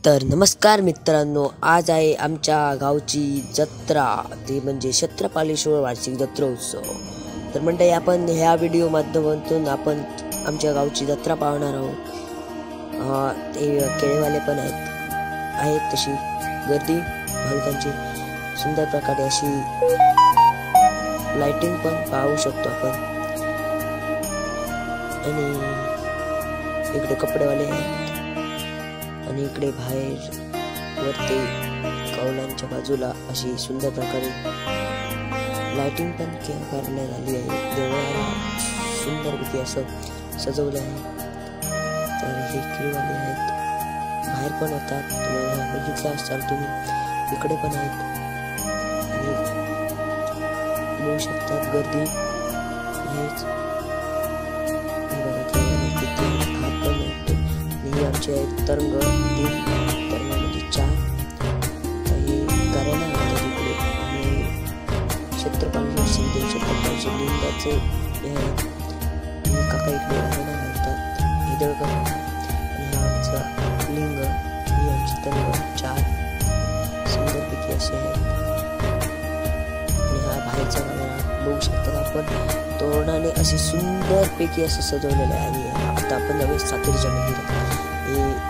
तर नमस्कार मित्रांनो, आज आहे आमच्या गावची जत्रा, ती म्हणजे क्षेत्रपालेश्वर वार्षिक जत्रा उत्सव। तर मंडळी, आपण ह्या व्हिडिओ माध्यमातून आपण आमच्या गावची जत्रा पाहणार आहोत। ते खेळेवाले पण आहेत तशी गर्दी भाविकांची, सुंदर प्रकारे अशी लाइटिंग पण पाहू शकतो आपण। आणि इकडे कपडेवाले आहेत आणि इकडे बाहेर वरती कौलांच्या बाजूला अशी सुंदर प्रकारे लाइटिंग पण करण्यात आली आहे। देवळाला सुंदरपैकी असं सजवलं आहे। तर हे खेळवाले आहेत, बाहेर पण होतात, तुम्हाला बघितलं असाल तुम्ही, इकडे पण आहेत आणि बघू शकतात गर्दी आहेच। आमचे तरंग 3 तरंगामध्ये 4 काही करायला लागतात इकडे। आणि क्षेत्रपाल शिंदे लिंगाचे काका इकडे राहायला घालतात, हे दळकर आणि हा आमचा लिंग, ही आमची तरंग 4 सुंदरपैकी असे आहेत। आणि हा बाहेरचा बघू शकतात आपण, तोरणाने असे सुंदरपैकी असे सजवलेले आहे। आणि आता आपण जाऊया सातेरीच्या मंदिरात।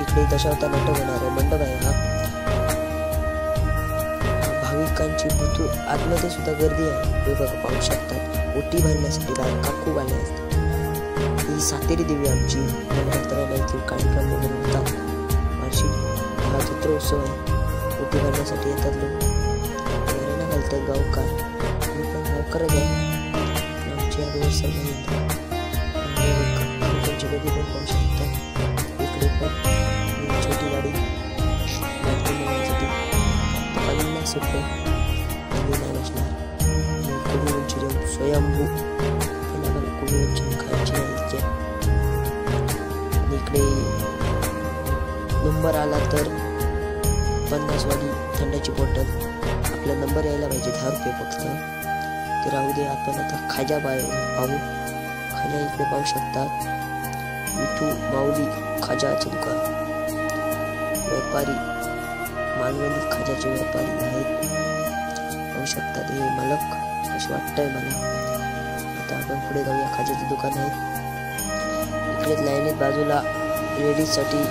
इकडे दशावतार नाटक होणार आहे, मंडप आहे हा। भाविकांची भरपूर आतमध्ये सुद्धा गर्दी आहे, हे बघा पाहू शकतात। ओटी भरण्यासाठी बायका खूप आल्या आहेत। ही सातेरी देवी आमची नवरात्राला येथील कार्यक्रम वगैरे होतात वार्षिक, हा जत्रोत्सव आहे। ओटी भरण्यासाठी येतात लोक, वगैरे घालतात गावकार, मी पण गावकारच आहे। आमची आदिवासी समाज गर्दी पण पाहू शकतात। इकडे पण छोटी गाडी ₹50 नाही बसणार। कोबी मंचुरियन स्वयंभू, कोबी मंचुरियन खायची आहे। इकडे नंबर आला तर 50 वाली थंडाची बॉटल, आपला नंबर यायला पाहिजे, ₹10 फक्त। ते राहू दे, आपण आता खाजा पाहू। खाजा इकडे पाहू शकतात, विठू माऊली खाजाचे दुकान, व्यापारी मालवणी खाजाचे व्यापारी आहेत, पाहू शकतात। हे मालक असं वाटतंय मला। आता आपण पुढे जाऊया, खाजाचे दुकान आहे। इकडेच लाईनीत बाजूला लेडीज साठी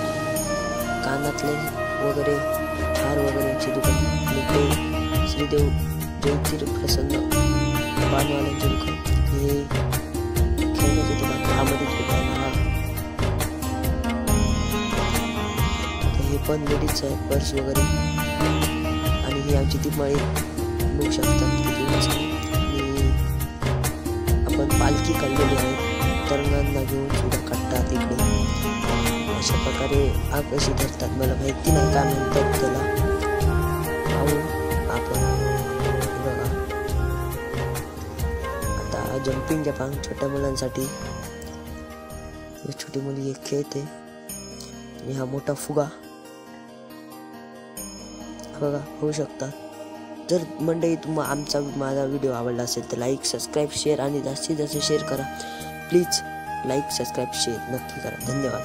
कानातले वगैरे, हार वगैरे यांची दुकान। इकडे श्रीदेव जयतीर प्रसन्न पानवाल्यांचे दुकान, हे खेळण्याचे दुकान, त्यामध्ये दुकान पण लेडीज आहे, पर्स वगैरे। आणि ही आमची दिवाळी बघू शकतात किती मस्त। आणि आपण पालखी काढलेली आहे, तरंगांना घेऊन सुद्धा काढतात इकडे। अशा प्रकारे आग कशी धरतात मला माहिती नाही, काय म्हणतात त्याला, पाहू आपण। बघा आता जम्पिंग जपांग छोट्या मुलांसाठी, छोटी मुली एक खेळते। आणि हा मोठा फुगा बघा, होऊ शकता। जर मंडळी तुम्हाला माझा व्हिडिओ आवडला असेल तर लाईक, सबस्क्राईब, शेअर आणि जास्तीत जास्त शेअर करा प्लीज। लाईक, सबस्क्राईब, शेअर नक्की करा। धन्यवाद।